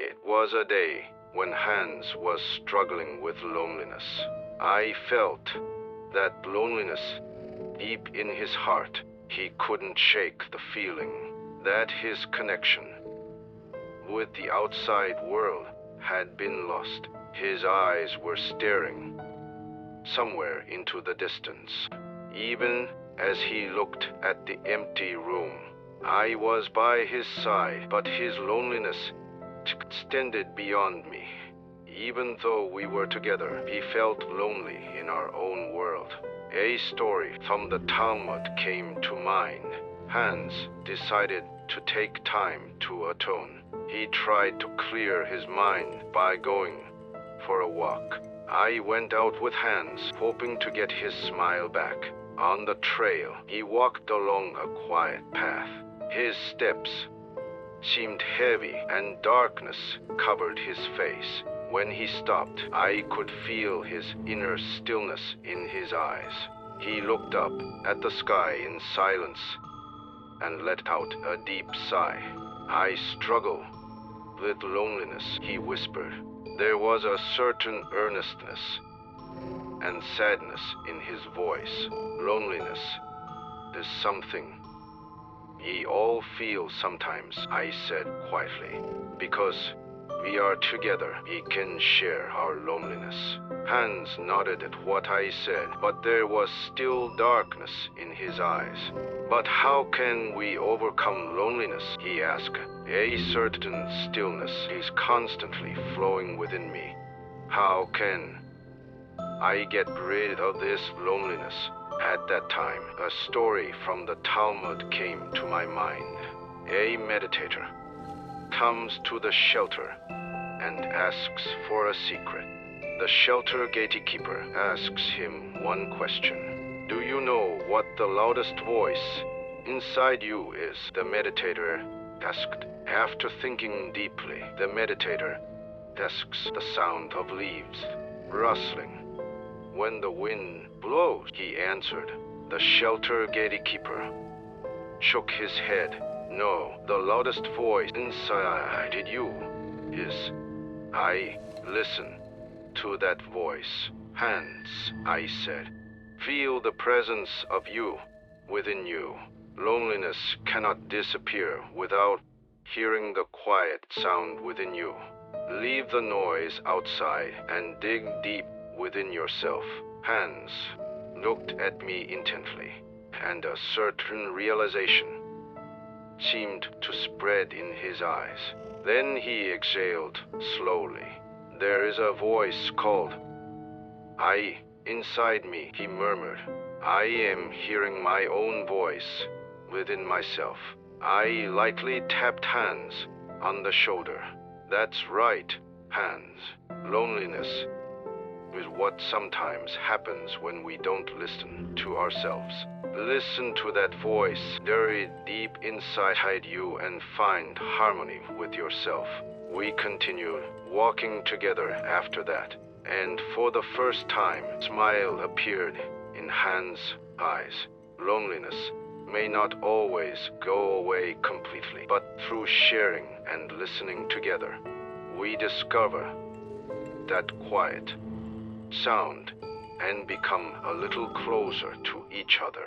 It was a day when Hans was struggling with loneliness. I felt that loneliness deep in his heart. He couldn't shake the feeling that his connection with the outside world had been lost. His eyes were staring somewhere into the distance. Even as he looked at the empty room, I was by his side, but his loneliness extended beyond me. Even though we were together, he felt lonely in our own world. A story from the Talmud came to mind. Hans decided to take time to atone. He tried to clear his mind by going for a walk. I went out with Hans, hoping to get his smile back. On the trail, he walked along a quiet path. His steps seemed heavy and darkness covered his face. When he stopped, I could feel his inner stillness in his eyes. He looked up at the sky in silence and let out a deep sigh. I struggle with loneliness, he whispered. There was a certain earnestness and sadness in his voice. Loneliness is something we all feel sometimes, I said quietly. Because we are together, we can share our loneliness. Hans nodded at what I said, but there was still darkness in his eyes. But how can we overcome loneliness? He asked. A certain stillness is constantly flowing within me. How can I get rid of this loneliness? At that time, a story from the Talmud came to my mind. A meditator comes to the shelter and asks for a secret. The shelter gatekeeper asks him one question. Do you know what the loudest voice inside you is? The meditator asked. After thinking deeply, the meditator asks the sound of leaves rustling when the wind blows, he answered. The shelter gatekeeper shook his head. No, the loudest voice inside you is I. Listen to that voice. Hans, I said. Feel the presence of you within you. Loneliness cannot disappear without hearing the quiet sound within you. Leave the noise outside and dig deep within yourself. Hans looked at me intently, and a certain realization seemed to spread in his eyes. Then he exhaled slowly. There is a voice called I inside me, he murmured. I am hearing my own voice within myself. I lightly tapped Hans on the shoulder. That's right, Hans. Loneliness is what sometimes happens when we don't listen to ourselves. Listen to that voice buried deep inside you and find harmony with yourself. We continued walking together after that, and for the first time, a smile appeared in Hans' eyes. Loneliness may not always go away completely, but through sharing and listening together, we discover that quiet sound and become a little closer to each other.